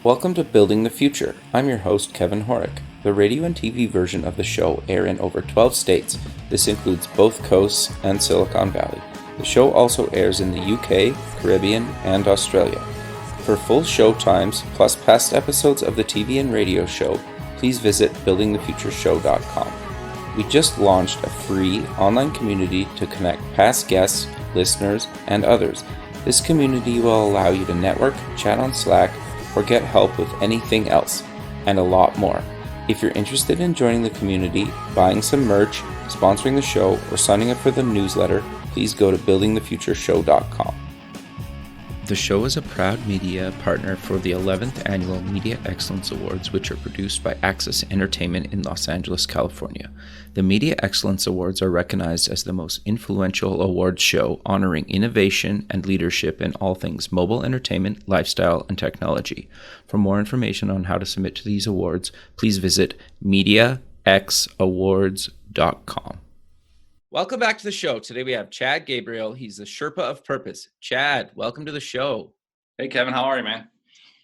Welcome to Building the Future. I'm your host, Kevin Horick. The radio and TV version of the show air in over 12 states. This includes both coasts and Silicon Valley. The show also airs in the UK, Caribbean, and Australia. For full show times, plus past episodes of the TV and radio show, please visit buildingthefutureshow.com. We just launched a free online community to connect past guests, listeners, and others. This community will allow you to network, chat on Slack, or get help with anything else, and a lot more. If you're interested in joining the community, buying some merch, sponsoring the show, or signing up for the newsletter, please go to buildingthefutureshow.com. The show is a proud media partner for the 11th Annual Media Excellence Awards, which are produced by Access Entertainment in Los Angeles, California. The Media Excellence Awards are recognized as the most influential awards show honoring innovation and leadership in all things mobile entertainment, lifestyle, and technology. For more information on how to submit to these awards, please visit mediaxawards.com. Welcome back to the show. Today we have Chad Gabriel. He's the Sherpa of Purpose. Chad, welcome to the show. Hey, Kevin. How are you, man?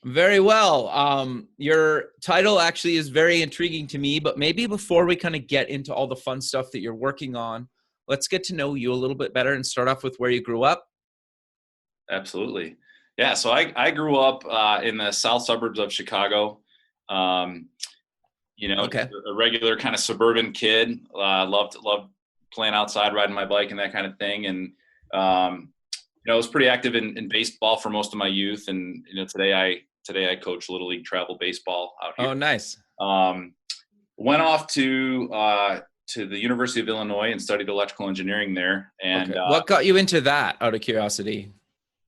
Very well. Your title actually is very intriguing to me, but maybe before we kind of get into all the fun stuff that you're working on, let's get to know you a little bit better and start off with where you grew up. Absolutely. Yeah. So I grew up in the south suburbs of Chicago. Okay. A regular kind of suburban kid. Loved playing outside, riding my bike and that kind of thing. And, I was pretty active in baseball for most of my youth. And, today I coach Little League travel baseball out here. Oh, nice. Went off to the University of Illinois and studied electrical engineering there. And okay. What got you into that, out of curiosity?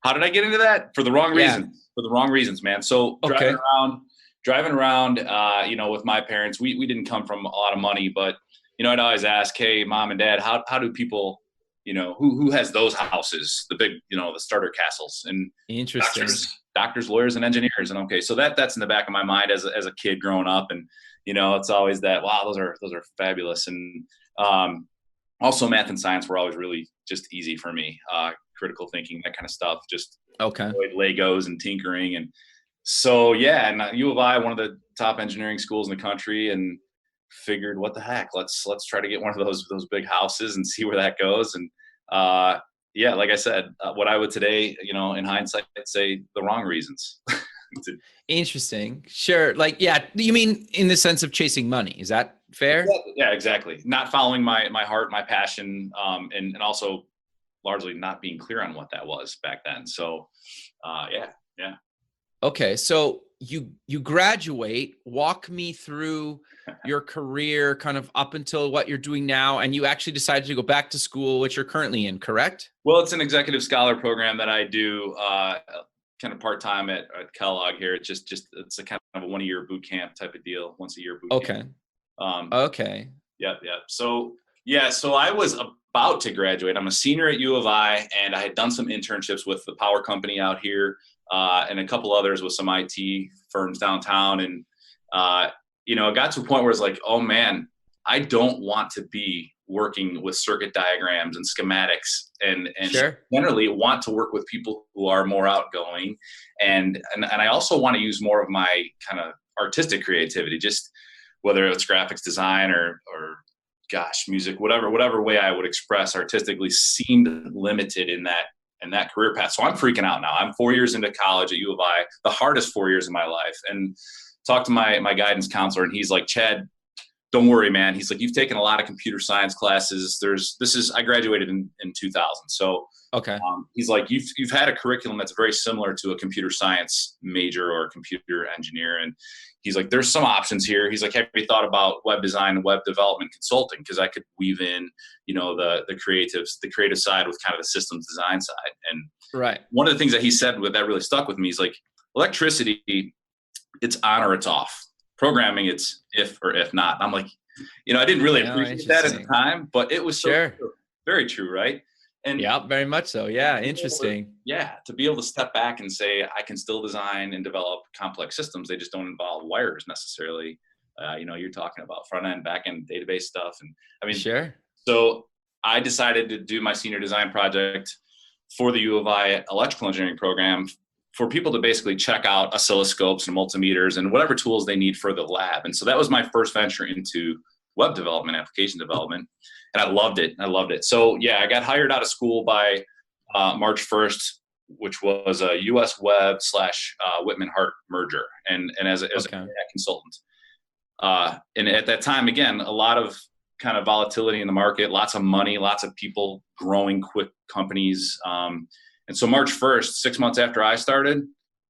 How did I get into that? For the wrong reasons. For the wrong reasons, man. So driving around, with my parents, we didn't come from a lot of money, but I'd always ask, hey, mom and dad, how do people, who has those houses, the big, the starter castles, and interesting doctors, lawyers, and engineers. And okay, so that's in the back of my mind as a kid growing up. And, it's always that, wow, those are fabulous. And also math and science were always really just easy for me. Critical thinking, that kind of stuff, just enjoyed Legos and tinkering. And so, yeah, and U of I, one of the top engineering schools in the country, and figured, what the heck, let's try to get one of those big houses and see where that goes. And like I said, what I would today, in hindsight, I'd say the wrong reasons. Interesting. Sure. You mean in the sense of chasing money? Is that fair? Yeah, exactly. Not following my heart, my passion, and also largely not being clear on what that was back then. So, yeah. Okay. So you graduate, walk me through your career kind of up until what you're doing now. And you actually decided to go back to school, which you're currently in, correct? Well, it's an executive scholar program that I do kind of part-time at Kellogg here. It's it's a kind of a 1-year boot camp type of deal, once a year boot camp. Okay. Yep. So I was about to graduate. I'm a senior at U of I, and I had done some internships with the power company out here, and a couple others with some IT firms downtown. And, it got to a point where it's like, oh man, I don't want to be working with circuit diagrams and schematics, and sure. Generally want to work with people who are more outgoing. And I also want to use more of my kind of artistic creativity, just whether it's graphics design or music, whatever way I would express artistically seemed limited in that career path. So I'm freaking out now. I'm 4 years into college at U of I, the hardest 4 years of my life. And talked to my guidance counselor, and he's like, Chad, don't worry, man. He's like, you've taken a lot of computer science classes. I graduated in 2000. So okay. He's like, you've had a curriculum that's very similar to a computer science major or a computer engineer. And he's like, there's some options here. He's like, have you thought about web design and web development consulting? Because I could weave in, the creative side with kind of the systems design side. And right. One of the things that he said that really stuck with me is like, electricity, it's on or it's off. Programming, it's if or if not. I'm like, I didn't really appreciate that at the time, but it was so true. Very true, right? And yeah, very much so. Yeah, interesting. To be able to step back and say, I can still design and develop complex systems. They just don't involve wires necessarily. You're talking about front end, back end, database stuff, and sure. So I decided to do my senior design project for the U of I electrical engineering program for people to basically check out oscilloscopes and multimeters and whatever tools they need for the lab. And so that was my first venture into web development, application development. And I loved it. So yeah, I got hired out of school by March 1st, which was a US Web / Whitman Hart merger. And as a consultant. And at that time, again, a lot of kind of volatility in the market, lots of money, lots of people growing quick companies. And so March 1st, 6 months after I started,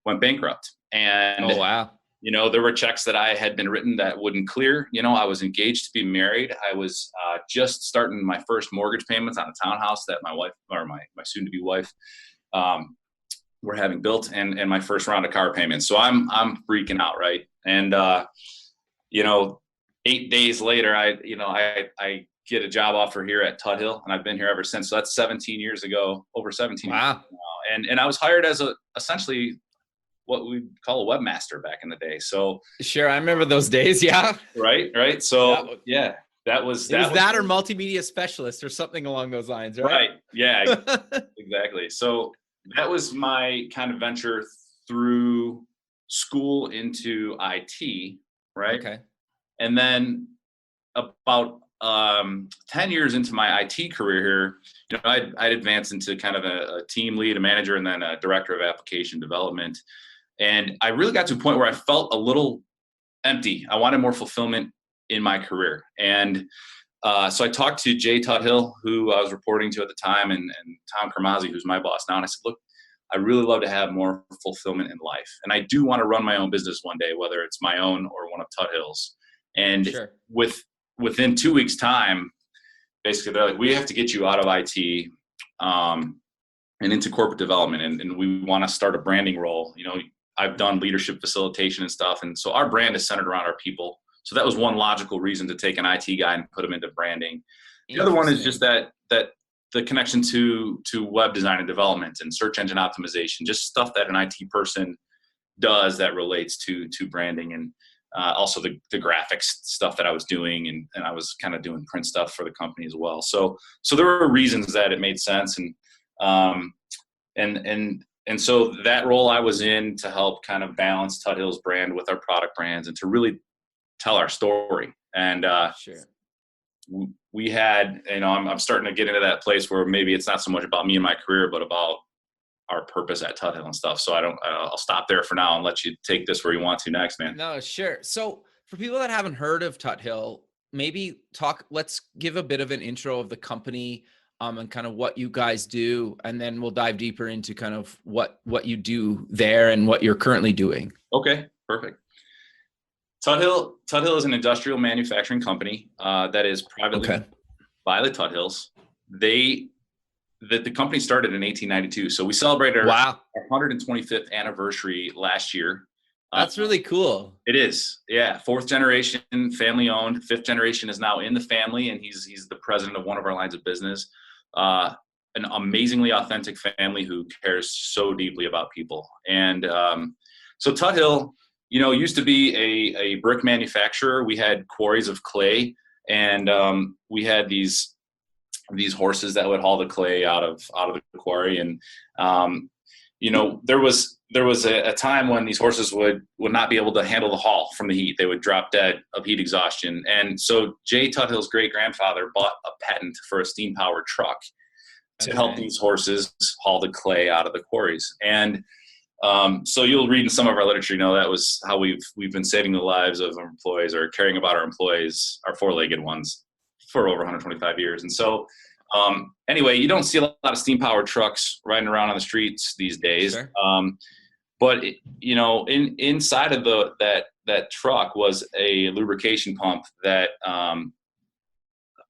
went bankrupt. And, oh, wow. There were checks that I had been written that wouldn't clear. I was engaged to be married. I was just starting my first mortgage payments on a townhouse that my wife, or my soon-to-be wife, were having built, and my first round of car payments. So I'm freaking out, right? And 8 days later, I get a job offer here at Tuthill, and I've been here ever since. So that's 17 years ago, over 17 wow. years now. And I was hired as essentially what we call a webmaster back in the day. So sure, I remember those days. Yeah. Right. So that was or multimedia specialist or something along those lines, right? Right. Yeah. Exactly. So that was my kind of venture through school into IT, right? Okay. And then about 10 years into my IT career here, I'd advanced into kind of a team lead, a manager, and then a director of application development. And I really got to a point where I felt a little empty. I wanted more fulfillment in my career. And so I talked to Jay Tuthill, who I was reporting to at the time, and Tom Kermazzi, who's my boss now. And I said, look, I really love to have more fulfillment in life. And I do want to run my own business one day, whether it's my own or one of Tuthill's. And sure. Within 2 weeks' time, basically they're like, we have to get you out of IT and into corporate development. And we want to start a branding role. I've done leadership facilitation and stuff. And so our brand is centered around our people. So that was one logical reason to take an IT guy and put him into branding. The other one is just that the connection to web design and development and search engine optimization, just stuff that an IT person does that relates to branding, and also the graphics stuff that I was doing, and I was kind of doing print stuff for the company as well. So there were reasons that it made sense, and so that role I was in to help kind of balance Tuthill's brand with our product brands and to really tell our story. And sure. We had, I'm starting to get into that place where maybe it's not so much about me and my career, but about our purpose at Tuthill and stuff. So I'll stop there for now and let you take this where you want to next, man. No, sure. So for people that haven't heard of Tuthill, maybe let's give a bit of an intro of the company, and kind of what you guys do, and then we'll dive deeper into kind of what you do there and what you're currently doing. Okay, perfect. Tuthill is an industrial manufacturing company that is privately owned by the Tuthills. The company started in 1892, so we celebrated our 125th anniversary last year. That's really cool. It is, yeah. 4th generation, family owned. 5th generation is now in the family, and he's the president of one of our lines of business. An amazingly authentic family who cares so deeply about people. And so Tuthill, used to be a brick manufacturer. We had quarries of clay, and we had these horses that would haul the clay out of the quarry. And there was a time when these horses would not be able to handle the haul from the heat. They would drop dead of heat exhaustion. And so Jay Tuthill's great grandfather bought a patent for a steam powered truck to help these horses haul the clay out of the quarries. And so you'll read in some of our literature, that was how we've been saving the lives of our employees, or caring about our employees, our 4-legged ones, for over 125 years. And so anyway, you don't see a lot of steam powered trucks riding around on the streets these days. Sure. But inside of that truck was a lubrication pump that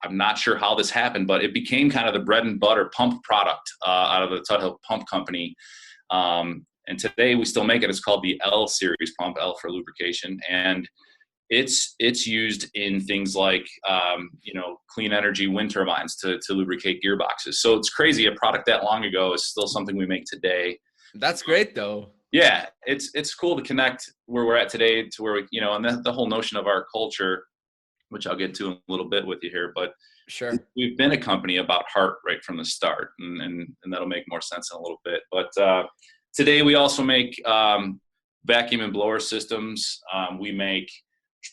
I'm not sure how this happened, but it became kind of the bread and butter pump product out of the Tuthill Pump Company. And today we still make it. It's called the L series pump, L for lubrication. And it's used in things like, clean energy wind turbines to lubricate gearboxes. So it's crazy. A product that long ago is still something we make today. That's great though. Yeah. It's cool to connect where we're at today to where we, and the whole notion of our culture, which I'll get to in a little bit with you here, but sure, we've been a company about heart right from the start, and that'll make more sense in a little bit. But today we also make vacuum and blower systems. We make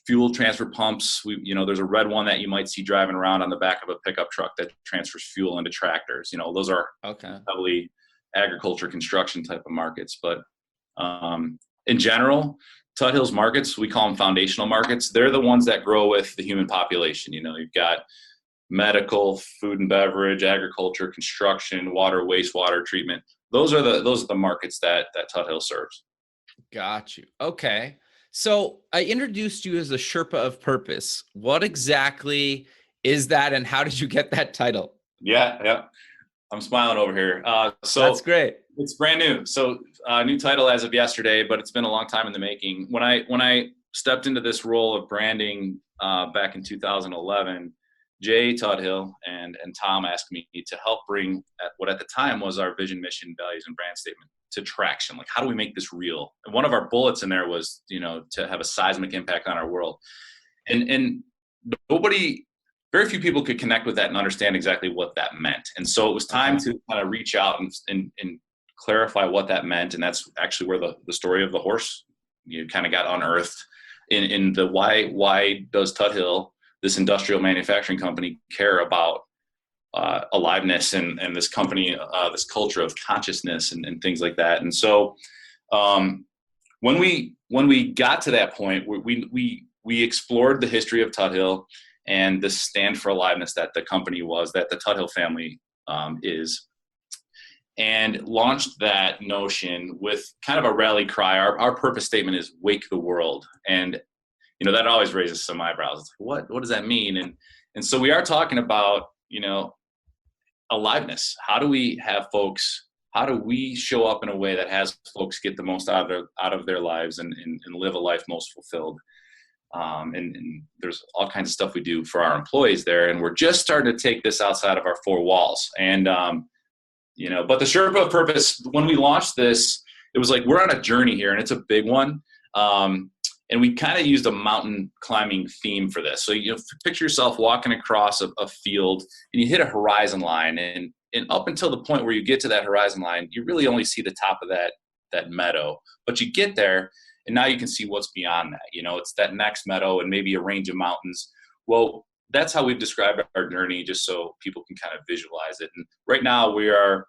fuel transfer pumps. There's a red one that you might see driving around on the back of a pickup truck that transfers fuel into tractors. Those are heavily agriculture, construction type of markets. But in general, Tuthill's markets, we call them foundational markets. They're the ones that grow with the human population. You've got medical, food and beverage, agriculture, construction, water, wastewater treatment. Those are the markets that Tuthill serves. Got you. Okay. So I introduced you as a Sherpa of Purpose. What exactly is that, and how did you get that title? Yeah. I'm smiling over here. So that's great. It's brand new. So new title as of yesterday, but it's been a long time in the making. When I stepped into this role of branding back in 2011, Jay Tuthill and Tom asked me to help bring what at the time was our vision, mission, values, and brand statement to traction. Like, how do we make this real? And one of our bullets in there was, to have a seismic impact on our world. And very few people could connect with that and understand exactly what that meant. And so it was time to kind of reach out and clarify what that meant. And that's actually where the story of the horse, kind of got unearthed in the why does Tuthill, this industrial manufacturing company, care about aliveness and this company, this culture of consciousness and things like that. And so when we got to that point, we explored the history of Tuthill and the stand for aliveness that the company was, that the Tuthill family is, and launched that notion with kind of a rally cry. Our purpose statement is "Wake the World," and that always raises some eyebrows. It's like, what does that mean? And so we are talking about aliveness. How do we show up in a way that has folks get the most out of their lives and live a life most fulfilled? And there's all kinds of stuff we do for our employees there. And we're just starting to take this outside of our four walls. And, but the Sherpa of Purpose, when we launched this, it was like, we're on a journey here and it's a big one. And we kind of used a mountain climbing theme for this. So picture yourself walking across a field and you hit a horizon line, and up until the point where you get to that horizon line, you really only see the top of that meadow. But you get there, and now you can see what's beyond that. It's that next meadow and maybe a range of mountains. Well, that's how we've described our journey, just so people can kind of visualize it. And right now we are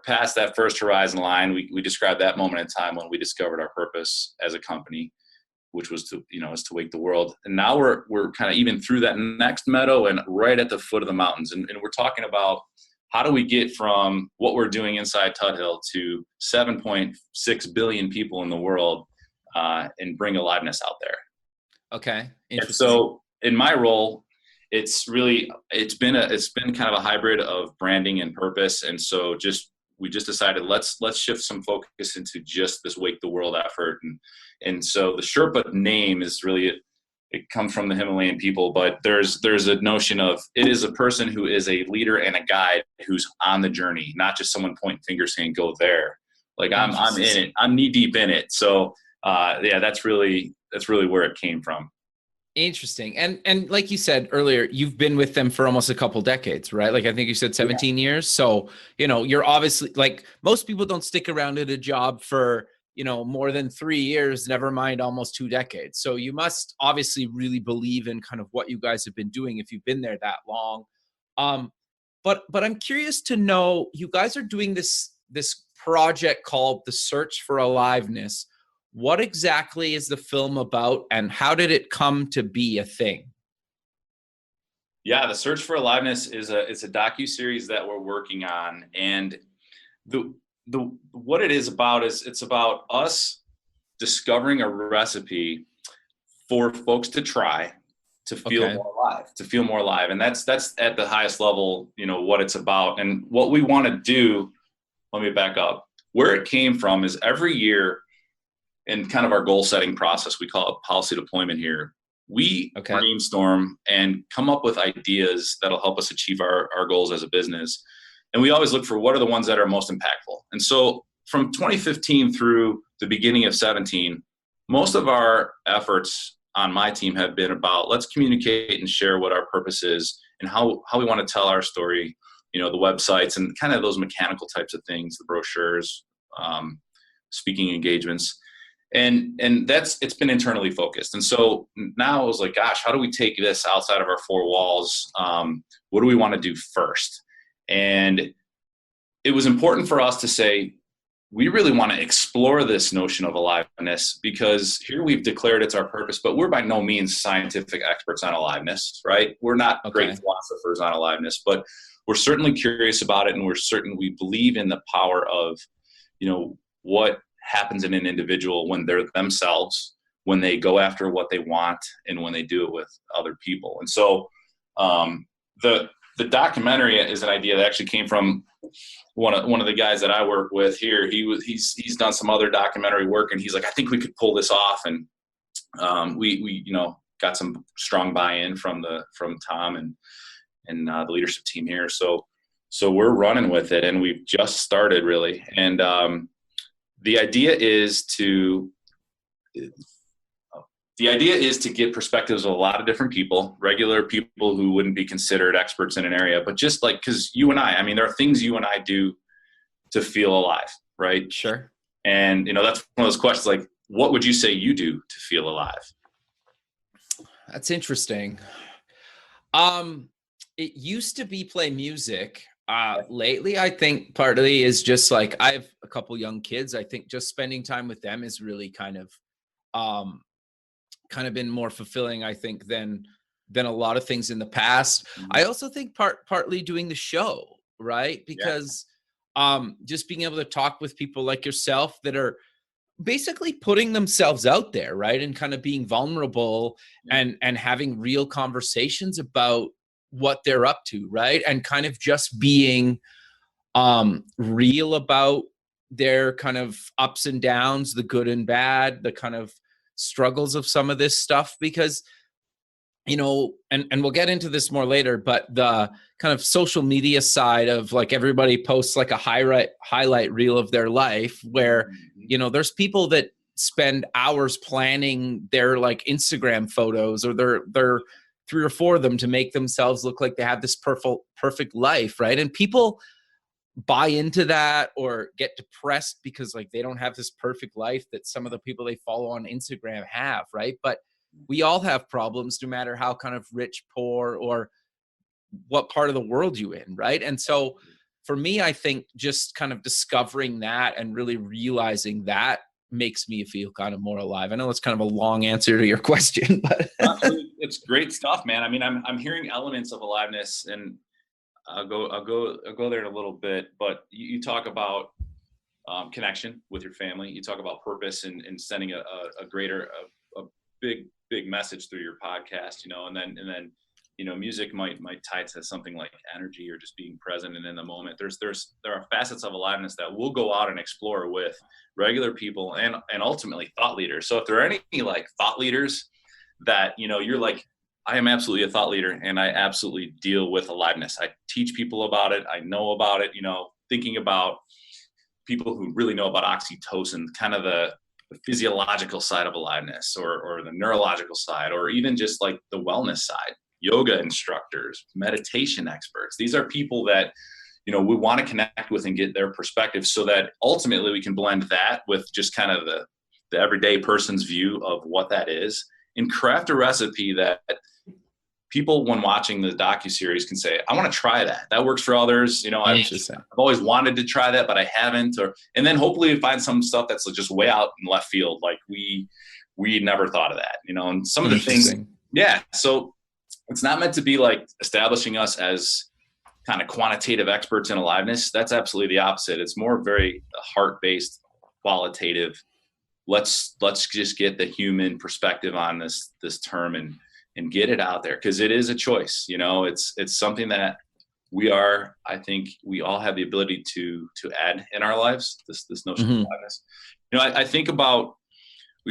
past that first horizon line. We described that moment in time when we discovered our purpose as a company, which was to wake the world. And now we're kind of even through that next meadow and right at the foot of the mountains. And we're talking about how do we get from what we're doing inside Tuthill to 7.6 billion people in the world and bring aliveness out there. Okay. Interesting. And so in my role, it's been kind of a hybrid of branding and purpose. And so we just decided let's shift some focus into just this Wake the World effort. And so the Sherpa name is really, it comes from the Himalayan people, but there's a notion of it is a person who is a leader and a guide who's on the journey, not just someone pointing fingers saying go there. Like I'm in it, I'm knee deep in it. So that's really where it came from. Interesting. And like you said earlier, you've been with them for almost a couple decades, right? Like I think you said 17 years. So, you're obviously, like, most people don't stick around at a job for, more than 3 years, never mind almost 2 decades. So you must obviously really believe in kind of what you guys have been doing if you've been there that long. But I'm curious to know, you guys are doing this project called The Search for Aliveness. What exactly is the film about, and how did it come to be a thing? Yeah, The Search for Aliveness it's a docu-series that we're working on, and what it is about is it's about us discovering a recipe for folks to try to feel more alive, and that's at the highest level, what it's about. And what we want to do, let me back up. Where it came from is every year, in kind of our goal setting process, we call it policy deployment here. We brainstorm and come up with ideas that'll help us achieve our goals as a business. And we always look for what are the ones that are most impactful. And so from 2015 through the beginning of 17, most of our efforts on my team have been about let's communicate and share what our purpose is and how we want to tell our story, the websites and kind of those mechanical types of things, the brochures, speaking engagements. And it's been internally focused. And so now I was like, gosh, how do we take this outside of our four walls? What do we want to do first? And it was important for us to say, we really want to explore this notion of aliveness, because here we've declared it's our purpose, but we're by no means scientific experts on aliveness, right? We're not great philosophers on aliveness, but we're certainly curious about it. And we believe in the power of, what happens in an individual when they're themselves, when they go after what they want, and when they do it with other people. And so the documentary is an idea that actually came from one of the guys that I work with here. He's done some other documentary work, and he's like, I think we could pull this off. And we got some strong buy-in from Tom and the leadership team here. So we're running with it, and we've just started really. And the idea is to get perspectives of a lot of different people, regular people who wouldn't be considered experts in an area, but just like, because you and I mean, there are things you and I do to feel alive, right? Sure. And, that's one of those questions, like, what would you say you do to feel alive? That's interesting. It used to be play music. Lately, I think partly is just like, I have a couple young kids. I think just spending time with them is really kind of been more fulfilling, I think, than a lot of things in the past. Mm-hmm. I also think partly doing the show, right? Because just being able to talk with people like yourself that are basically putting themselves out there, right? And kind of being vulnerable and having real conversations about what they're up to, right? And kind of just being real about their kind of ups and downs, the good and bad, the kind of struggles of some of this stuff, because and we'll get into this more later, but the kind of social media side of like everybody posts like a highlight reel of their life where there's people that spend hours planning their like Instagram photos, or their 3 or 4 of them, to make themselves look like they have this perfect life, right? And people buy into that or get depressed because like they don't have this perfect life that some of the people they follow on Instagram have, right? But we all have problems, no matter how kind of rich, poor, or what part of the world you in, right? And so for me, I think just kind of discovering that and really realizing that makes me feel kind of more alive. I know it's kind of a long answer to your question, but it's great stuff, man. I mean, I'm hearing elements of aliveness, and I'll go there in a little bit, but you talk about connection with your family. You talk about purpose and sending a big message through your podcast, and then music might tie to something like energy or just being present and in the moment. There are facets of aliveness that we'll go out and explore with regular people and ultimately thought leaders. So if there are any like thought leaders that you're like, I am absolutely a thought leader, and I absolutely deal with aliveness. I teach people about it. I know about it. Thinking about people who really know about oxytocin, kind of the physiological side of aliveness, or the neurological side, or even just like the wellness side. Yoga instructors, meditation experts. These are people that, we want to connect with and get their perspective, so that ultimately we can blend that with just kind of the everyday person's view of what that is, and craft a recipe that people, when watching the docu-series, can say, I want to try that. That works for others. I've always wanted to try that, but I haven't. And then hopefully find some stuff that's just way out in left field. Like we never thought of that, and some of the things. Yeah. So it's not meant to be like establishing us as kind of quantitative experts in aliveness. That's absolutely the opposite. It's more very heart-based, qualitative. Let's just get the human perspective on this term and get it out there, because it is a choice. It's something that I think we all have the ability to add in our lives, this notion of aliveness. I think about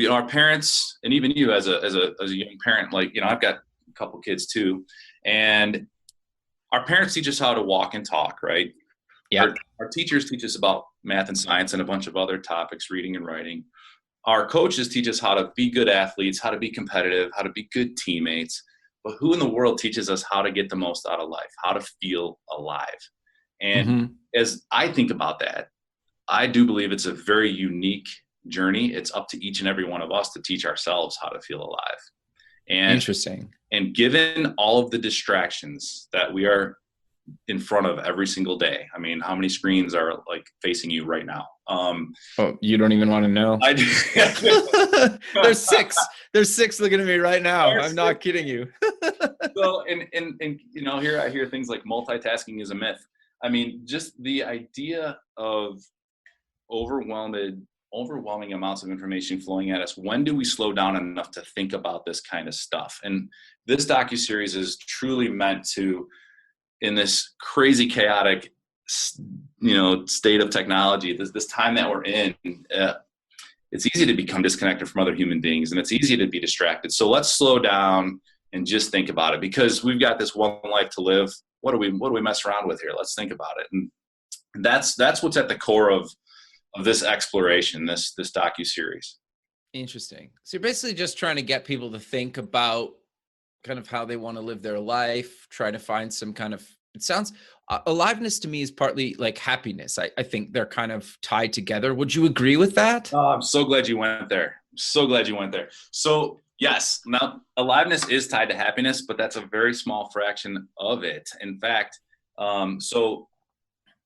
our parents, and even you as a young parent, like, I've got a couple kids too, and our parents teach us how to walk and talk, right? Yeah. Our teachers teach us about math and science and a bunch of other topics, reading and writing. Our coaches teach us how to be good athletes, how to be competitive, how to be good teammates. But who in the world teaches us how to get the most out of life, how to feel alive? And as I think about that, I do believe it's a very unique journey. It's up to each and every one of us to teach ourselves how to feel alive. And Interesting. And given all of the distractions that we are in front of every single day, I mean, how many screens are like facing you right now? Oh, you don't even want to know. I do. There's six. There's six looking at me right now. I'm not kidding you. So, and you know, here I hear things like multitasking is a myth. I mean, just the idea of overwhelming amounts of information flowing at us. When do we slow down enough to think about this kind of stuff? And this docu-series is truly meant to, in this crazy chaotic, you know, state of technology, this time that we're in, it's easy to become disconnected from other human beings, and it's easy to be distracted. So let's slow down and just think about it, because we've got this one life to live. What do we mess around with here? Let's think about it. And that's what's at the core of this exploration, this docu-series. Interesting. So you're basically just trying to get people to think about kind of how they want to live their life, try to find some kind of, it sounds, aliveness to me is partly like happiness. I think they're kind of tied together. Would you agree with that? Oh, I'm so glad you went there. So yes, now aliveness is tied to happiness, but that's a very small fraction of it. In fact, so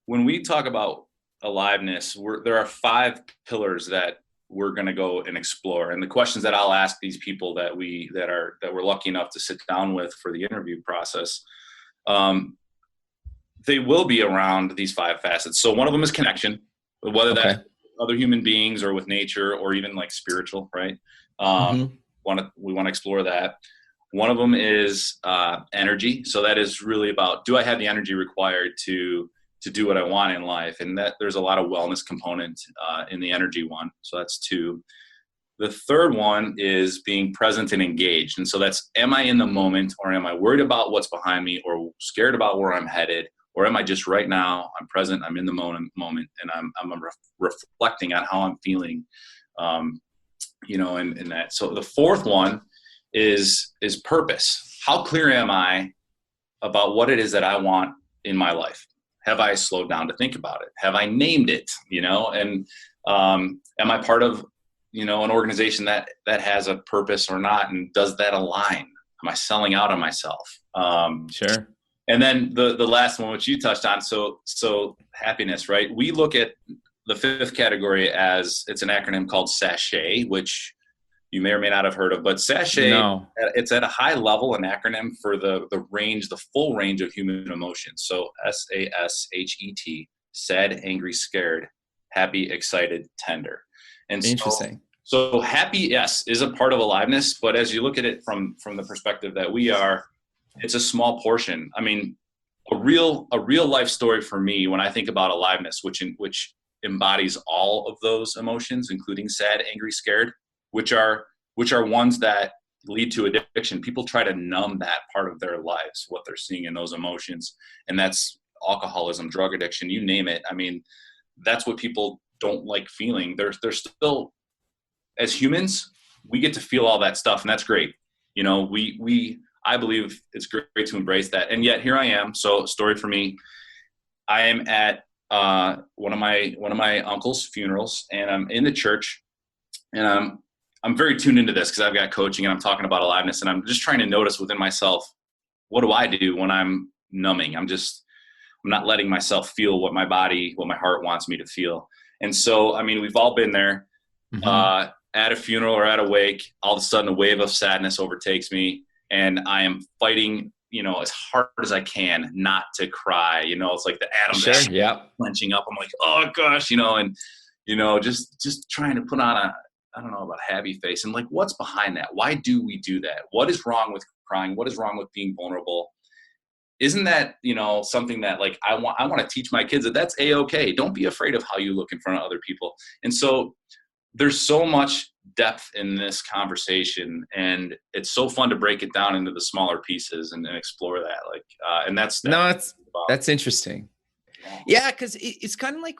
when we talk about aliveness, there are 5 pillars that we're going to go and explore. And the questions that I'll ask these people that we're lucky enough to sit down with for the interview process, they will be around these 5 facets. So one of them is connection, whether that's other human beings or with nature or even like spiritual, right? We want to explore that. One of them is energy. So that is really about, do I have the energy required to do what I want in life? And that there's a lot of wellness component in the energy one. So that's 2. The third one is being present and engaged. And so that's, am I in the moment, or am I worried about what's behind me, or scared about where I'm headed? Or am I just right now, I'm present, I'm in the moment, and I'm reflecting on how I'm feeling, you know, and that. So the fourth one is purpose. How clear am I about what it is that I want in my life? Have I slowed down to think about it? Have I named it, you know? And am I part of, you know, an organization that has a purpose or not? And does that align? Am I selling out on myself? Sure. And then the last one, which you touched on, so happiness, right? We look at the 5th category as, it's an acronym called SASHAY, which you may or may not have heard of, but SASHAY, no. It's at a high level, an acronym for the full range of human emotions. So SASHET, sad, angry, scared, happy, excited, tender. And interesting. So happy, yes, is a part of aliveness, but as you look at it from the perspective that we are, it's a small portion. I mean, a real life story for me when I think about aliveness, which embodies all of those emotions, including sad, angry, scared, which are ones that lead to addiction. People try to numb that part of their lives, what they're seeing in those emotions. And that's alcoholism, drug addiction, you name it. I mean, that's what people don't like feeling. They're still, as humans, we get to feel all that stuff, and that's great. You know, I believe it's great to embrace that. And yet here I am. So, story for me, I am at one of my uncle's funerals, and I'm in the church, and I'm very tuned into this because I've got coaching and I'm talking about aliveness, and I'm just trying to notice within myself, what do I do when I'm numbing? I'm not letting myself feel what my heart wants me to feel. And so, I mean, we've all been there, at a funeral or at a wake, all of a sudden a wave of sadness overtakes me, and I am fighting, you know, as hard as I can not to cry. You know, it's like the atoms clenching up. I'm like, oh gosh, you know, and, you know, just trying to put on I don't know about happy face, and like, what's behind that? Why do we do that? What is wrong with crying? What is wrong with being vulnerable? Isn't that, you know, something that like I want to teach my kids that that's a-okay. Don't be afraid of how you look in front of other people. And so there's so much depth in this conversation, and it's so fun to break it down into the smaller pieces and explore that. Like, and that's interesting. Yeah, because it's kind of like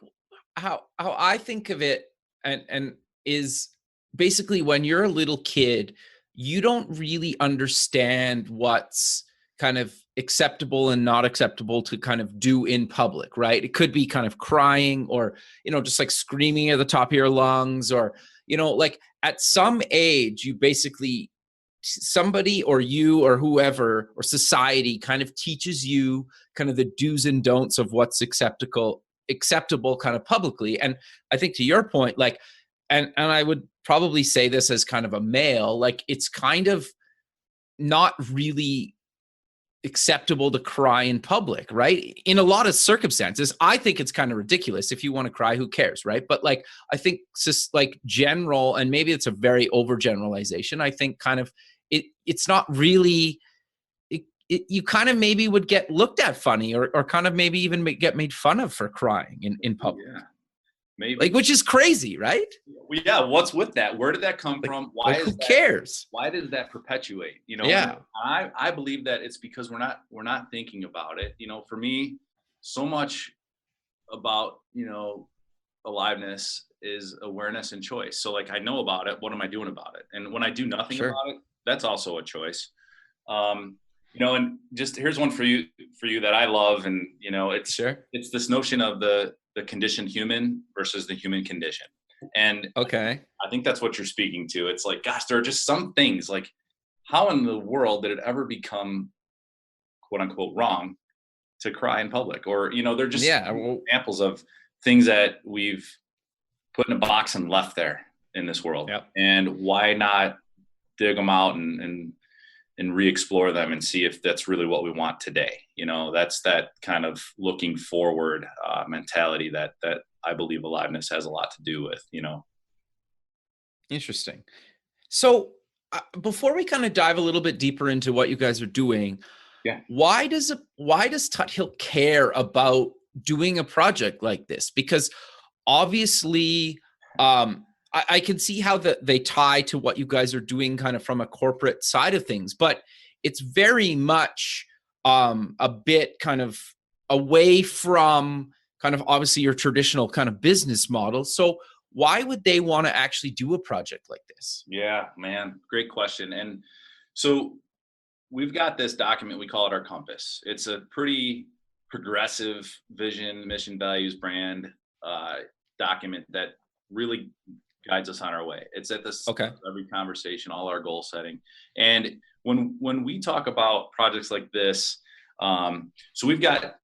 how I think of it, and is basically when you're a little kid, you don't really understand what's kind of acceptable and not acceptable to kind of do in public, right? It could be kind of crying or, just like screaming at the top of your lungs, or, like at some age, you basically, somebody or you or whoever or society kind of teaches you kind of the do's and don'ts of what's acceptable kind of publicly. And I think to your point, like, and I would probably say this as kind of a male, like it's kind of not really acceptable to cry in public, right? In a lot of circumstances, I think it's kind of ridiculous. If you want to cry, who cares, right? But like, I think just like general, and maybe it's a very overgeneralization, I think kind of it's not really, you kind of maybe would get looked at funny or kind of maybe even get made fun of for crying in public. Yeah, maybe. Like, which is crazy, right? Well, yeah. What's with that? Where did that come from? Why like, who cares? Why does that perpetuate? Yeah. I believe that it's because we're not thinking about it. For me, so much about, aliveness is awareness and choice. So like, I know about it. What am I doing about it? And when I do nothing about it, that's also a choice. And just here's one for you that I love. And, it's this notion of the conditioned human versus the human condition. And okay, I think that's what you're speaking to. It's like, gosh, there are just some things like, how in the world did it ever become quote unquote wrong to cry in public? Or, they're just examples of things that we've put in a box and left there in this world. Yep. And why not dig them out and re-explore them and see if that's really what we want today. That's that kind of looking forward mentality that I believe aliveness has a lot to do with. Interesting. So before we kind of dive a little bit deeper into what you guys are doing, why does Tuthill care about doing a project like this? Because obviously, I can see how they tie to what you guys are doing kind of from a corporate side of things, but it's very much a bit kind of away from kind of obviously your traditional kind of business model. So why would they want to actually do a project like this? Yeah, man, great question. And so we've got this document, we call it our compass. It's a pretty progressive vision, mission, values, brand document that really guides us on our way. It's at this every conversation, all our goal setting. And when we talk about projects like this, so we've got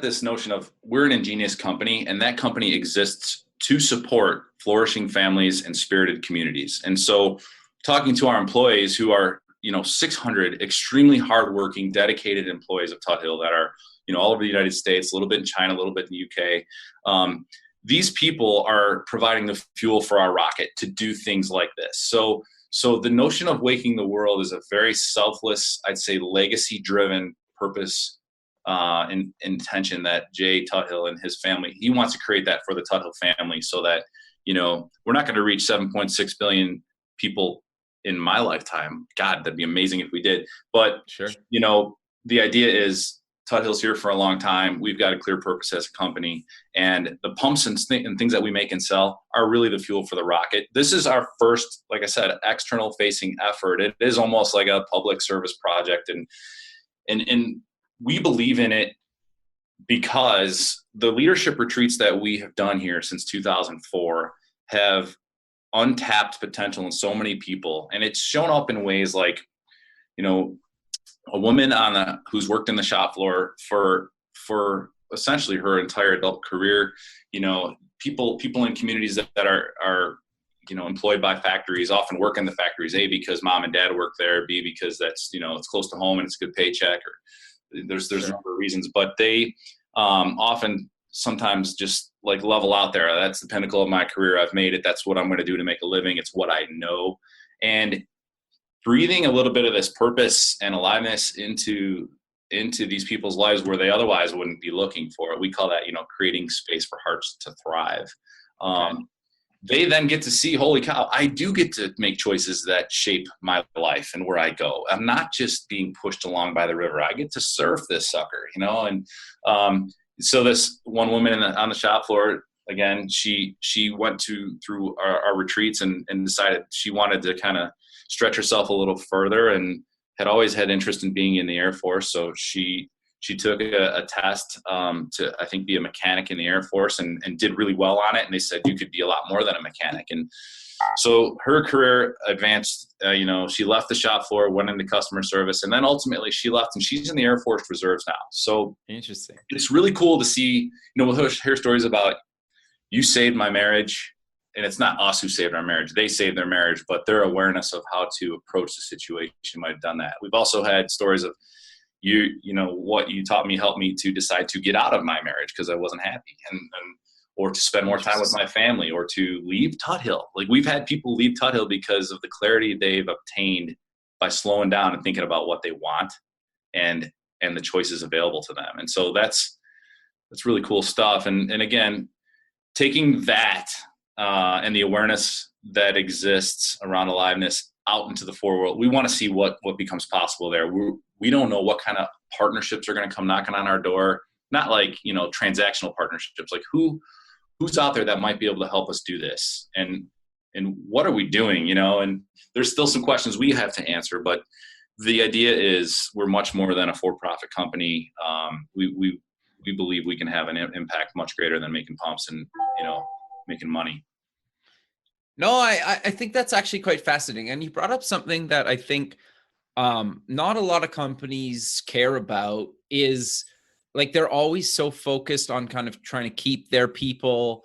this notion of we're an ingenious company, and that company exists to support flourishing families and spirited communities. And so talking to our employees who are, 600 extremely hardworking, dedicated employees of Tuthill that are, all over the United States, a little bit in China, a little bit in the UK. These people are providing the fuel for our rocket to do things like this. So the notion of waking the world is a very selfless, I'd say, legacy-driven purpose and intention that Jay Tuthill and his family, he wants to create that for the Tuthill family so that, we're not going to reach 7.6 billion people in my lifetime. God, that'd be amazing if we did. But, the idea is Tuthill's here for a long time. We've got a clear purpose as a company, and the pumps and things that we make and sell are really the fuel for the rocket. This is our first, like I said, external facing effort. It is almost like a public service project. And we believe in it because the leadership retreats that we have done here since 2004 have untapped potential in so many people. And it's shown up in ways like, a woman who's worked in the shop floor for essentially her entire adult career, people in communities that are employed by factories often work in the factories, A, because mom and dad work there, B, because that's, it's close to home and it's a good paycheck, or there's a number of reasons, but they often sometimes just like level out there. That's the pinnacle of my career. I've made it. That's what I'm going to do to make a living. It's what I know. And breathing a little bit of this purpose and aliveness into these people's lives where they otherwise wouldn't be looking for it. We call that, creating space for hearts to thrive. They then get to see, holy cow, I do get to make choices that shape my life and where I go. I'm not just being pushed along by the river. I get to surf this sucker, and so this one woman on the shop floor, again, she went through our retreats and decided she wanted to kind of stretch herself a little further and had always had interest in being in the Air Force. So she took a test to, I think, be a mechanic in the Air Force, and did really well on it. And they said, you could be a lot more than a mechanic. And so her career advanced. She left the shop floor, went into customer service, and then ultimately she left, and she's in the Air Force Reserves now. So interesting. It's really cool to see, we'll hear stories about, you saved my marriage. And it's not us who saved our marriage. They saved their marriage, but their awareness of how to approach the situation might have done that. We've also had stories of, what you taught me helped me to decide to get out of my marriage because I wasn't happy, or to spend more time with my family, or to leave Tuthill. Like, we've had people leave Tuthill because of the clarity they've obtained by slowing down and thinking about what they want and the choices available to them. And so that's really cool stuff. And again, taking that and the awareness that exists around Aliveness out into the forward world, we want to see what becomes possible there. We don't know what kind of partnerships are going to come knocking on our door. Not like, transactional partnerships, like who's out there that might be able to help us do this, and what are we doing, and there's still some questions we have to answer, but the idea is we're much more than a for-profit company. We believe we can have an impact much greater than making pumps and, making money. No, I think that's actually quite fascinating. And you brought up something that I think not a lot of companies care about, is like, they're always so focused on kind of trying to keep their people,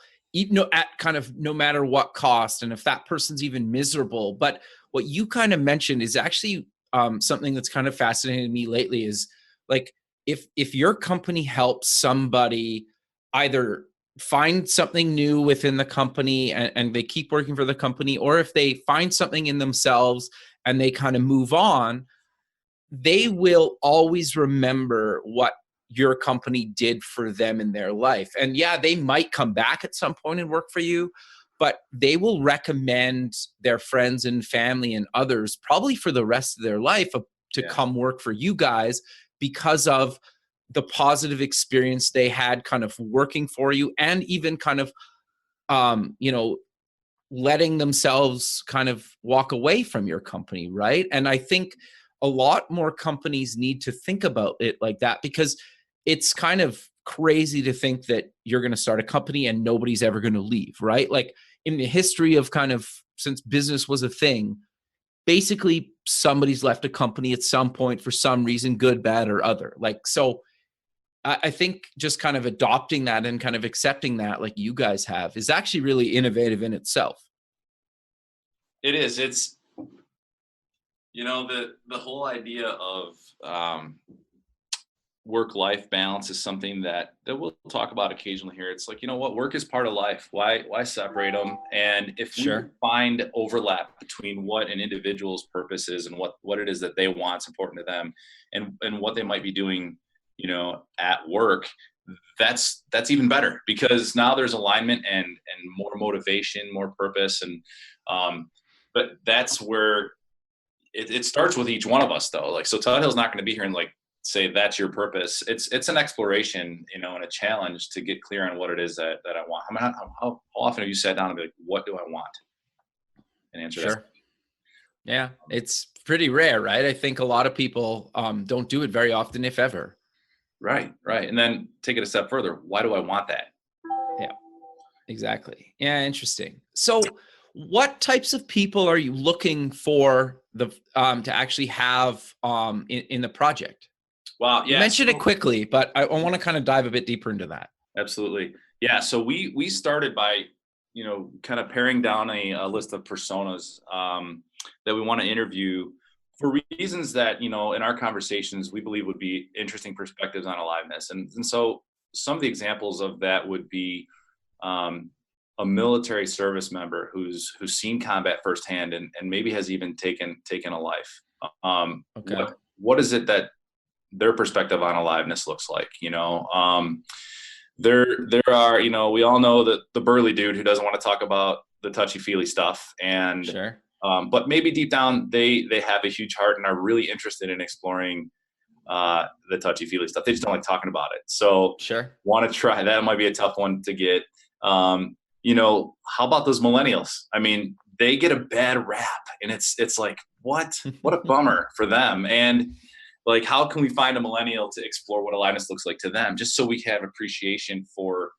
at kind of no matter what cost, and if that person's even miserable. But what you kind of mentioned is actually something that's kind of fascinated me lately, is like, if your company helps somebody either find something new within the company and they keep working for the company, or if they find something in themselves and they kind of move on, they will always remember what your company did for them in their life. And yeah, they might come back at some point and work for you, but they will recommend their friends and family and others, probably for the rest of their life, to come work for you guys, because of the positive experience they had kind of working for you, and even kind of, letting themselves kind of walk away from your company, right? And I think a lot more companies need to think about it like that, because it's kind of crazy to think that you're going to start a company and nobody's ever going to leave, right? Like, in the history of kind of, since business was a thing, basically somebody's left a company at some point for some reason, good, bad, or other. Like, so I think just kind of adopting that and kind of accepting that, like you guys have, is actually really innovative in itself. It is. It's, the whole idea of work-life balance is something that we'll talk about occasionally here. It's like, what, work is part of life. Why separate them? And if we find overlap between what an individual's purpose is and what it is that they want is important to them, and what they might be doing, at work, that's even better, because now there's alignment and more motivation, more purpose. And but that's where it starts with each one of us, though. Like, so Tuthill's not going to be here and like say that's your purpose. It's an exploration, and a challenge to get clear on what it is that I want. How often have you sat down and be like, what do I want? And answer that. Yeah, it's pretty rare, right? I think a lot of people don't do it very often, if ever. Right. And then take it a step further. Why do I want that? Yeah, exactly. Yeah, interesting. So what types of people are you looking for to actually have in the project? Well, yeah. You mentioned it quickly, but I want to kind of dive a bit deeper into that. Absolutely. Yeah. So we started by, kind of paring down a list of personas that we want to interview, for reasons that, in our conversations, we believe would be interesting perspectives on Aliveness. And so some of the examples of that would be a military service member who's seen combat firsthand and maybe has even taken a life. Okay. What is it that their perspective on Aliveness looks like? There are, we all know that the burly dude who doesn't want to talk about the touchy-feely stuff, and sure. But maybe deep down they have a huge heart and are really interested in exploring the touchy-feely stuff. They just don't like talking about it. So want to try. That might be a tough one to get. How about those millennials? I mean, they get a bad rap, and it's like, what a bummer for them. And like, how can we find a millennial to explore what aliveness looks like to them, just so we have appreciation for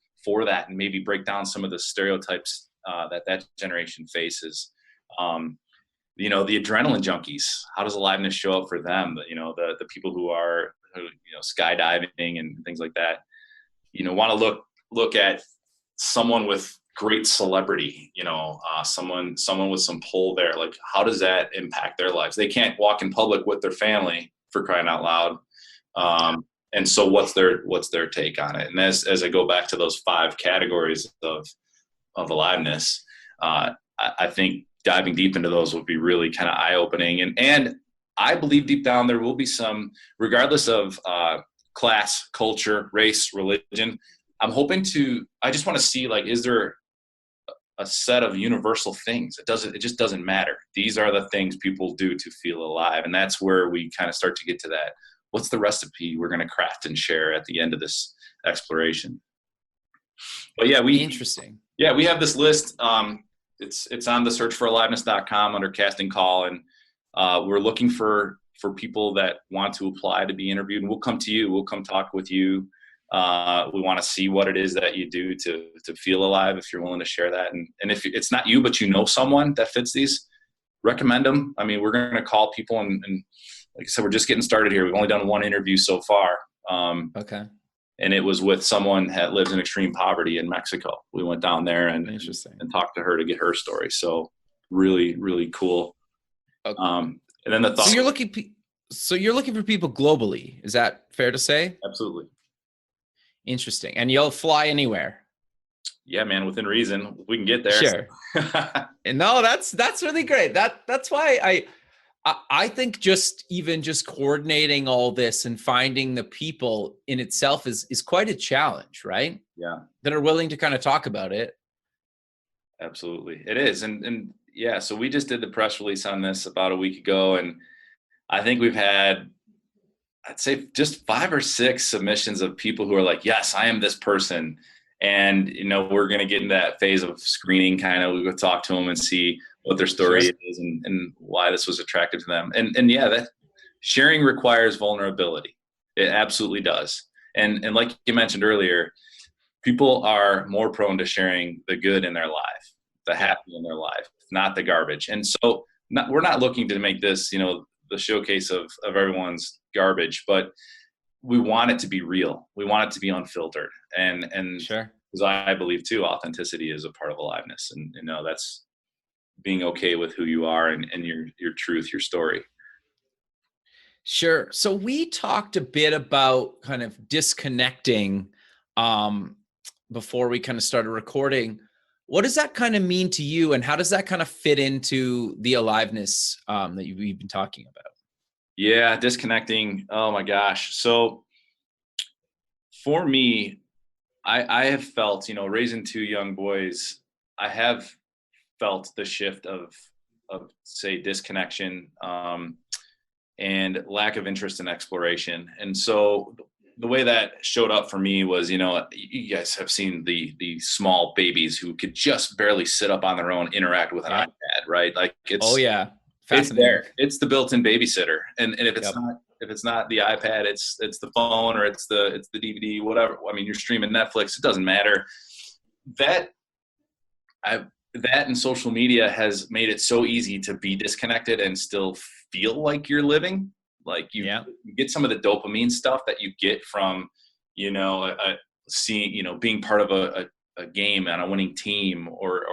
that, and maybe break down some of the stereotypes that generation faces. The adrenaline junkies, how does aliveness show up for them? The people who are skydiving and things like that, want to look at someone with great celebrity, someone with some pull there. Like, how does that impact their lives? They can't walk in public with their family, for crying out loud. And so what's their take on it? And as I go back to those 5 categories of aliveness, I think diving deep into those would be really kind of eye-opening. And I believe deep down there will be some, regardless of class, culture, race, religion. I just want to see, like, is there a set of universal things? It just doesn't matter. These are the things people do to feel alive. And that's where we kind of start to get to that. What's the recipe we're going to craft and share at the end of this exploration? But yeah, interesting. Yeah, we have this list. It's on the searchforaliveness.com under casting call. And we're looking for people that want to apply to be interviewed, and we'll come to you. We'll come talk with you. We want to see what it is that you do to feel alive, if you're willing to share that. And if it's not you, but someone that fits these, recommend them. I mean, we're going to call people, and like I said, we're just getting started here. We've only done 1 interview so far. Okay. And it was with someone that lives in extreme poverty in Mexico. We went down there and talked to her to get her story. So really, really cool. Okay. And then the thought. So you're looking for people globally. Is that fair to say? Absolutely. Interesting. And you'll fly anywhere. Yeah, man, within reason, we can get there. Sure. And no, that's really great. That's why I think just coordinating all this and finding the people in itself is quite a challenge, right? Yeah. That are willing to kind of talk about it. Absolutely. It is. And yeah, so we just did the press release on this about a week ago, and I think we've had, I'd say, just 5 or 6 submissions of people who are like, yes, I am this person. And, we're going to get into that phase of screening, kind of. We go talk to them and see what their story is and why this was attractive to them. And yeah, that sharing requires vulnerability. It absolutely does. And like you mentioned earlier, people are more prone to sharing the good in their life, the happy in their life, not the garbage. And so we're not looking to make this, the showcase of everyone's garbage, but we want it to be real. We want it to be unfiltered. And sure, because I believe too, authenticity is a part of aliveness, and that's being okay with who you are and your truth, your story. Sure. So we talked a bit about kind of disconnecting before we kind of started recording. What does that kind of mean to you, and how does that kind of fit into the aliveness that we've been talking about? Yeah, disconnecting. Oh my gosh. So for me, I have felt, raising 2 young boys, I have felt the shift of say disconnection and lack of interest in exploration. And so the way that showed up for me was, you guys have seen the small babies who could just barely sit up on their own, interact with an iPad, right? Like it's there. It's the built-in babysitter. And if it's not the iPad, it's the phone, or it's the DVD, whatever. I mean, you're streaming Netflix, it doesn't matter. That and social media has made it so easy to be disconnected and still feel like you're living. Like you get some of the dopamine stuff that you get from, seeing, being part of a game and a winning team, or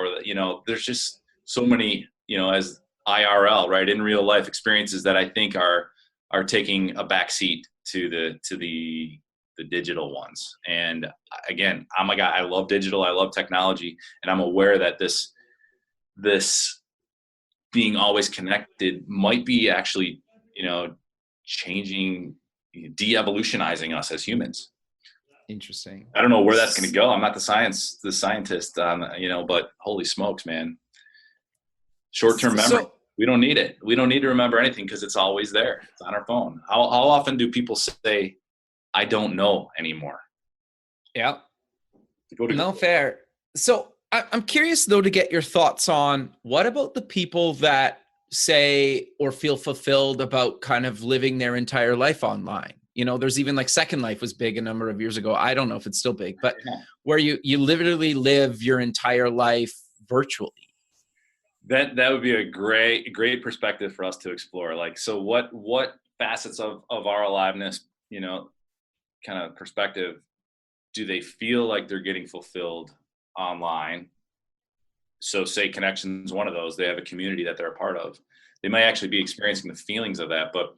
there's just so many, as IRL, right, in real life experiences that I think are taking a backseat to the digital ones. And again, I'm a guy, I love digital, I love technology, and I'm aware that this being always connected might be actually, changing, de-evolutionizing us as humans. Interesting. I don't know where that's going to go. I'm not the scientist, but holy smokes, man. Short-term memory. We don't need it. We don't need to remember anything because it's always there. It's on our phone. How often do people say, I don't know anymore? Yeah. No, fair. So I'm curious though to get your thoughts on what about the people that say or feel fulfilled about kind of living their entire life online. You know, there's even like Second Life was big a number of years ago. I don't know if it's still big, but where you literally live your entire life virtually. That would be a great perspective for us to explore. Like, so what facets of our aliveness, you know, kind of perspective, do they feel like they're getting fulfilled online? So say connection's one of those. They have a community that they're a part of. They might actually be experiencing the feelings of that, but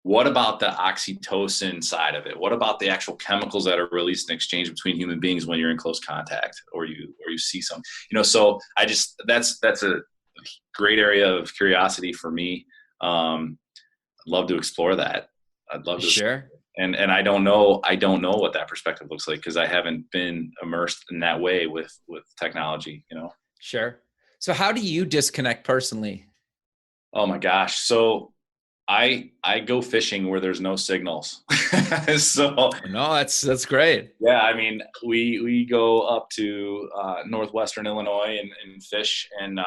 what about the oxytocin side of it? What about the actual chemicals that are released in exchange between human beings when you're in close contact or you see some, you know? So that's a great area of curiosity for me. I'd love to explore that. I'd love to. Sure. And I don't know what that perspective looks like because I haven't been immersed in that way with technology, you know? Sure. So how do you disconnect personally? Oh my gosh. So I go fishing where there's no signals. So no, that's great. Yeah, I mean, we go up to northwestern Illinois and fish, and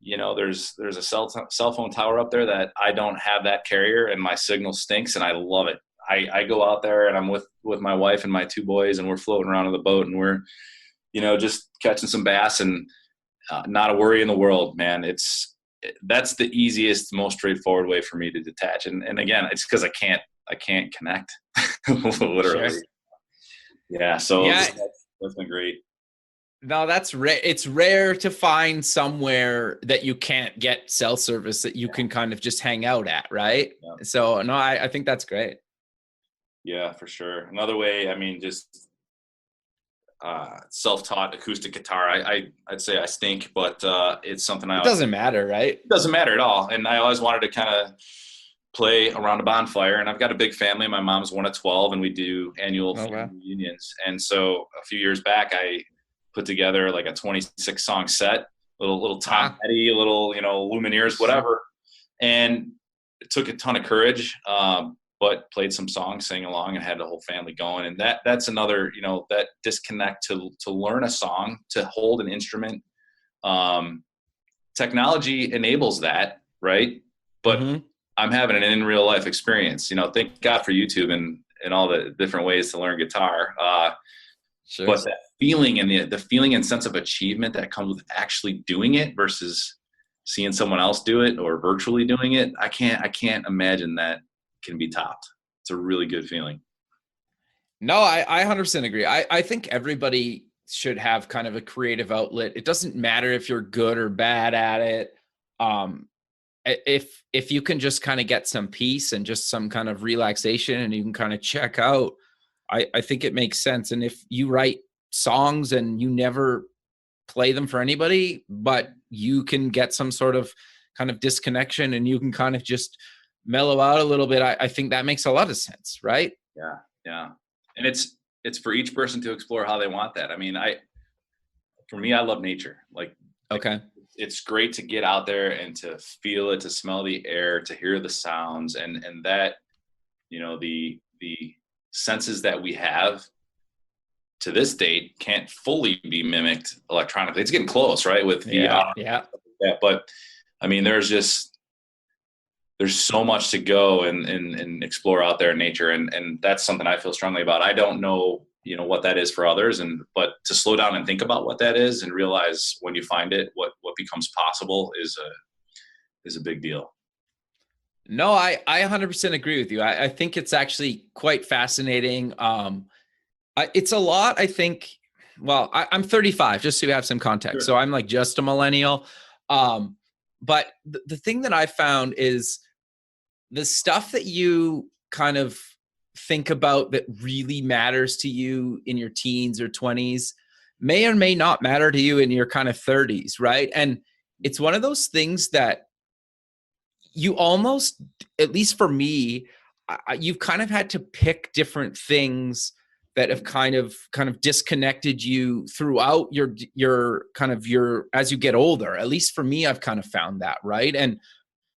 you know, there's a cell phone tower up there that I don't have that carrier, and my signal stinks, and I love it. I go out there and I'm with my wife and my two boys, and we're floating around in the boat, and we're, you know, just catching some bass, and not a worry in the world, man. That's the easiest, most straightforward way for me to detach. And again, it's because I can't connect literally. Sure. Yeah. So yeah. That's been great. No, that's rare. It's rare to find somewhere that you can't get cell service that you can kind of just hang out at. Right. Yeah. So no, I think that's great. Yeah, for sure. Another way, I mean, just self-taught acoustic guitar. I'd say I stink, but it's something it doesn't matter, right? It doesn't matter at all. And I always wanted to kind of play around a bonfire, and I've got a big family. My mom's one of 12, and we do annual family reunions. And so a few years back, I put together like a 26 song set, little Tom Petty, a little, you know, Lumineers, whatever. And it took a ton of courage. But played some songs, sang along, and had the whole family going. And that's another, you know, that disconnect to learn a song, to hold an instrument. Technology enables that, right? But I'm having an in real life experience. You know, thank God for YouTube and all the different ways to learn guitar. Sure. But that feeling and the feeling and sense of achievement that comes with actually doing it versus seeing someone else do it or virtually doing it, I can't imagine that can be topped. It's a really good feeling. No, I 100% agree. I think everybody should have kind of a creative outlet. It doesn't matter if you're good or bad at it. If you can just kind of get some peace and just some kind of relaxation and you can kind of check out, I think it makes sense. And if you write songs and you never play them for anybody, but you can get some sort of kind of disconnection and you can kind of just mellow out a little bit, I think that makes a lot of sense, right? Yeah. And it's for each person to explore how they want that. I mean, for me, I love nature. Like, okay, it's great to get out there and to feel it, to smell the air, to hear the sounds, and that, you know, the senses that we have to this date can't fully be mimicked electronically. It's getting close, right? With VR. Yeah. But I mean, there's so much to go and explore out there in nature. And that's something I feel strongly about. I don't know, you know, what that is for others. But to slow down and think about what that is and realize when you find it, what becomes possible is a big deal. No, I 100% agree with you. I think it's actually quite fascinating. It's a lot, I think. Well, I'm 35, just so you have some context. Sure. So I'm like just a millennial. But the thing that I found is the stuff that you kind of think about that really matters to you in your teens or 20s may or may not matter to you in your kind of 30s, right? And it's one of those things that you almost, at least for me, you've kind of had to pick different things that have kind of disconnected you throughout your kind of your, as you get older. At least for me, I've kind of found that, right? And,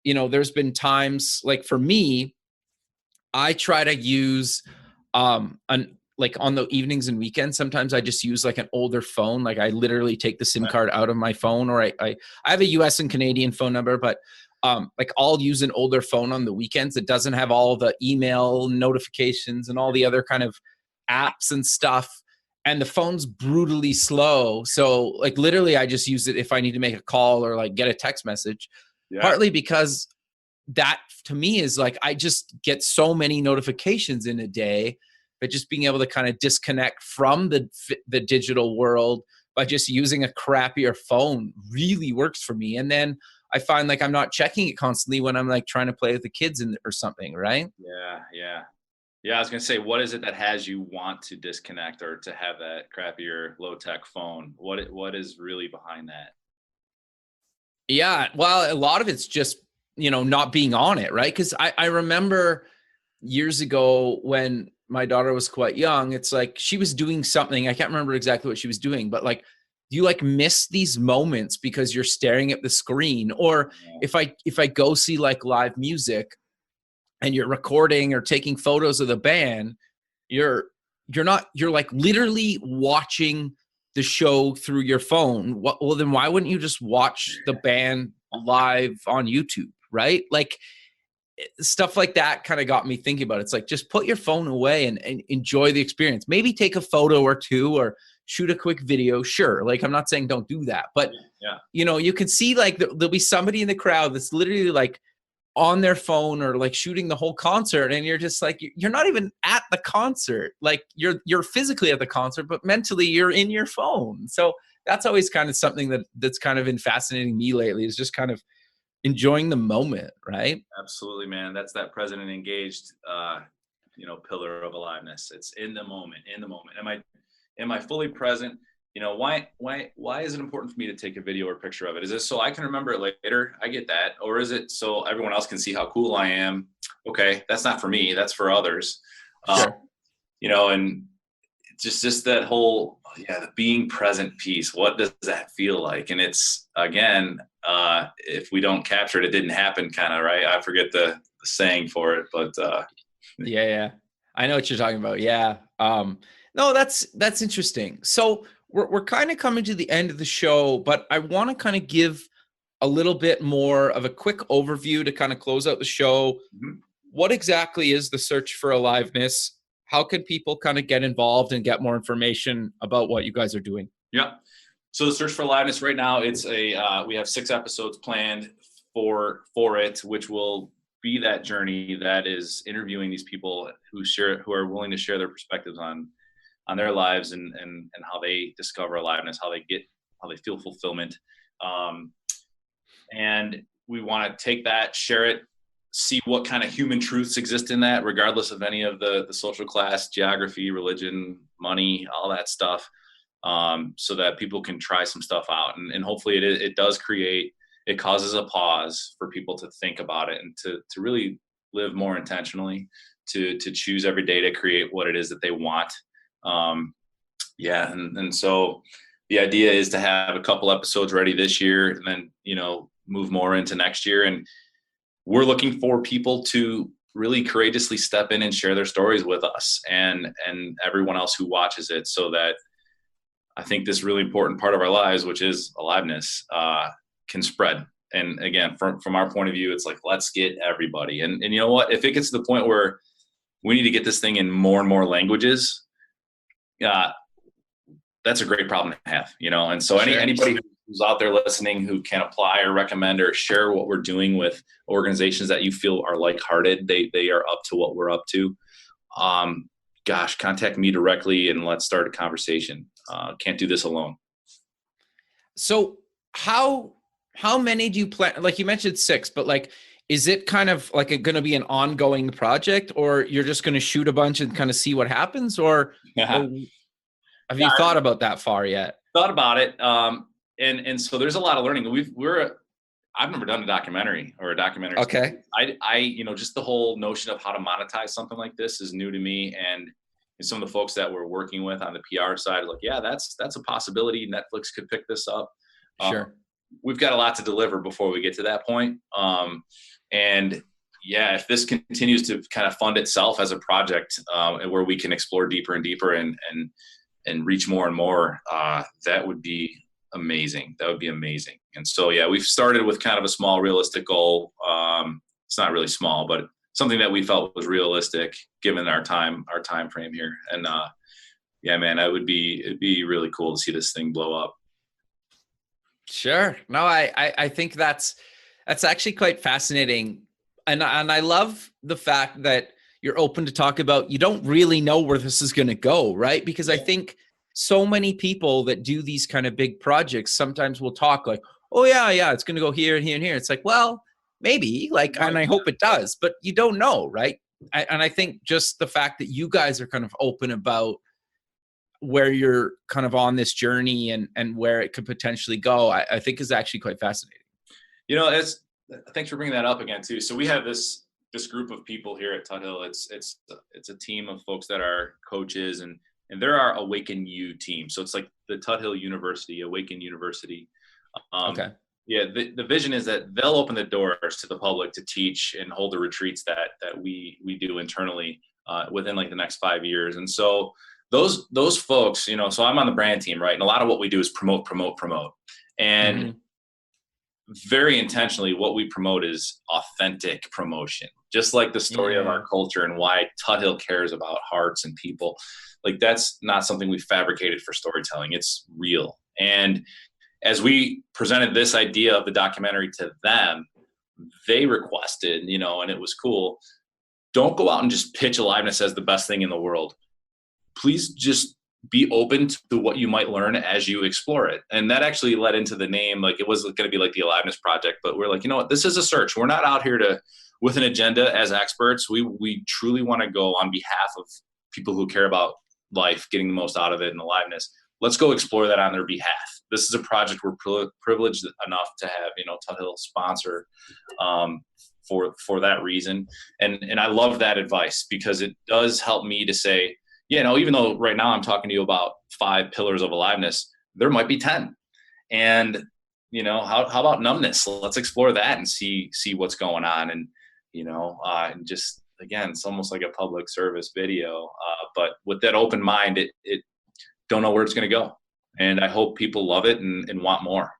you know, there's been times, like for me, I try to use like on the evenings and weekends, sometimes I just use like an older phone. Like I literally take the SIM card out of my phone, or I have a US and Canadian phone number, but like I'll use an older phone on the weekends that doesn't have all the email notifications and all the other kind of apps and stuff. And the phone's brutally slow. So like literally I just use it if I need to make a call or like get a text message, partly because that to me is like, I just get so many notifications in a day, but just being able to kind of disconnect from the digital world by just using a crappier phone really works for me. And then I find like I'm not checking it constantly when I'm like trying to play with the kids or something, right? Yeah, I was gonna say, what is it that has you want to disconnect or to have that crappier low tech phone? What is really behind that? Yeah, well, a lot of it's just, not being on it, right? Because I remember years ago when my daughter was quite young, it's like she was doing something. I can't remember exactly what she was doing, but like, do you like miss these moments because you're staring at the screen? Or if I go see like live music and you're recording or taking photos of the band, you're like literally watching the show through your phone. Well, then why wouldn't you just watch the band live on YouTube, right? Like stuff like that kind of got me thinking about it. It's like, just put your phone away and enjoy the experience. Maybe take a photo or two or shoot a quick video. Sure. Like, I'm not saying don't do that, but you can see like there'll be somebody in the crowd that's literally like on their phone or like shooting the whole concert, and you're just like, you're not even at the concert. Like you're physically at the concert, but mentally you're in your phone. So that's always kind of something that's kind of been fascinating me lately, is just kind of enjoying the moment, right? Absolutely, man. That's that present and engaged pillar of aliveness. It's in the moment, am I fully present? Why is it important for me to take a video or picture of it? Is it so I can remember it later? I get that. Or is it so everyone else can see how cool I am? Okay, that's not for me, that's for others. Sure. And just that whole, the being present piece. What does that feel like? And it's, again, if we don't capture it, it didn't happen, kind of, right? I forget the saying for it, but yeah. I know what you're talking about. Yeah. No, that's interesting. So we're kind of coming to the end of the show, but I want to kind of give a little bit more of a quick overview to kind of close out the show. Mhm. What exactly is the Search for Aliveness? How can people kind of get involved and get more information about what you guys are doing? Yeah. So the Search for Aliveness right now, it's we have 6 episodes planned for it, which will be that journey that is interviewing these people who are willing to share their perspectives on their lives and how they discover aliveness, how they feel fulfillment. And we want to take that, share it, see what kind of human truths exist in that, regardless of any of the social class, geography, religion, money, all that stuff, so that people can try some stuff out. And hopefully it causes a pause for people to think about it and to really live more intentionally, to choose every day to create what it is that they want. And so the idea is to have a couple episodes ready this year, and then, move more into next year. And we're looking for people to really courageously step in and share their stories with us and everyone else who watches it, so that I think this really important part of our lives, which is aliveness, can spread. And again, from our point of view, it's like, let's get everybody. And you know what, if it gets to the point where we need to get this thing in more and more languages, that's a great problem to have, And so anybody who's out there listening who can apply or recommend or share what we're doing with organizations that you feel are like-hearted, they are up to what we're up to, contact me directly and let's start a conversation. Can't do this alone. So how many do you plan? Like you mentioned 6, but like, is it kind of like going to be an ongoing project, or you're just going to shoot a bunch and kind of see what happens? Or have you thought about that far yet? Thought about it. And so there's a lot of learning. I've never done a documentary or a documentary. Okay. I just the whole notion of how to monetize something like this is new to me. And some of the folks that we're working with on the PR side are like, yeah, that's a possibility. Netflix could pick this up. Sure. We've got a lot to deliver before we get to that point. And yeah, if this continues to kind of fund itself as a project, and where we can explore deeper and deeper and reach more and more, that would be amazing. That would be amazing. And so, yeah, we've started with kind of a small, realistic goal. It's not really small, but something that we felt was realistic given our time frame here. And yeah, man, it'd be really cool to see this thing blow up. Sure. No, I think that's actually quite fascinating. And I love the fact that you're open to talk about, you don't really know where this is going to go, right? Because I think so many people that do these kind of big projects sometimes will talk like, oh yeah, it's going to go here and here and here. It's like, well, maybe, like, and I hope it does, but you don't know, right? And I think just the fact that you guys are kind of open about where you're kind of on this journey and where it could potentially go, I think is actually quite fascinating. You know, thanks for bringing that up again too. So we have this group of people here at Tuthill. It's a team of folks that are coaches, and they're our Awaken You team. So it's like the Tuthill University, Awaken University. Okay. Yeah, the vision is that they'll open the doors to the public to teach and hold the retreats that we do internally within like the next 5 years. And so those folks, you know, so I'm on the brand team, right? And a lot of what we do is promote. And very intentionally, what we promote is authentic promotion, just like the story of our culture and why Tuthill cares about hearts and people. Like, that's not something we fabricated for storytelling. It's real. And as we presented this idea of the documentary to them, they requested, you know, and it was cool, don't go out and just pitch Aliveness as the best thing in the world. Please just be open to what you might learn as you explore it. And that actually led into the name. Like, it was going to be like the Aliveness Project, but we're like, you know what, this is a search. We're not out here with an agenda as experts. We truly want to go on behalf of people who care about life, getting the most out of it and aliveness. Let's go explore that on their behalf. This is a project we're privileged enough to have, you know, Tuthill sponsor for that reason. And I love that advice, because it does help me to say, you know, even though right now I'm talking to you about 5 pillars of aliveness, there might be 10. And, you know, how about numbness? Let's explore that and see what's going on. And, you know, and just, again, it's almost like a public service video, but with that open mind, it don't know where it's going to go. And I hope people love it and want more.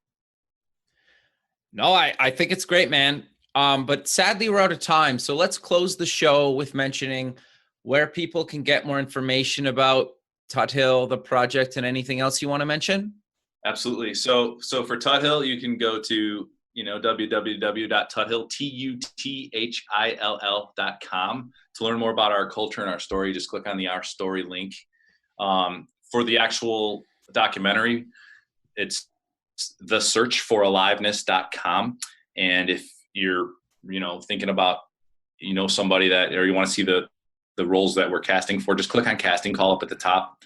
No, I think it's great, man. But sadly, we're out of time. So let's close the show with mentioning where people can get more information about Tuthill, the project, and anything else you want to mention. Absolutely. So for Tuthill, you can go to, you know, www.tuthill.com to learn more about our culture and our story. Just click on the Our Story link. For the actual documentary, it's thesearchforaliveness.com. And if you're, you know, thinking about, you know, somebody that, or you want to see the roles that we're casting for, just click on casting call up at the top.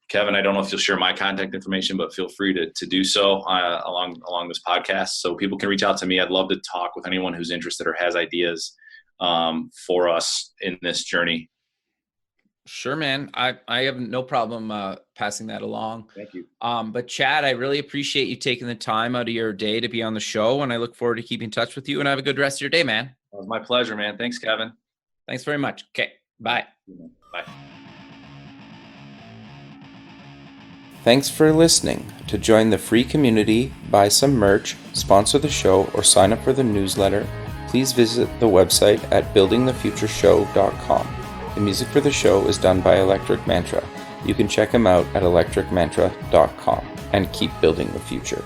Kevin, I don't know if you'll share my contact information, but feel free to do so along this podcast, so people can reach out to me. I'd love to talk with anyone who's interested or has ideas for us in this journey. Sure, man. I have no problem passing that along. Thank you. But Chad, I really appreciate you taking the time out of your day to be on the show, and I look forward to keeping in touch with you, and have a good rest of your day, man. It was my pleasure, man. Thanks, Kevin. Thanks very much. Okay. Bye. Bye. Thanks for listening. To join the free community, buy some merch, sponsor the show, or sign up for the newsletter, please visit the website at buildingthefutureshow.com. The music for the show is done by Electric Mantra. You can check him out at electricmantra.com, and keep building the future.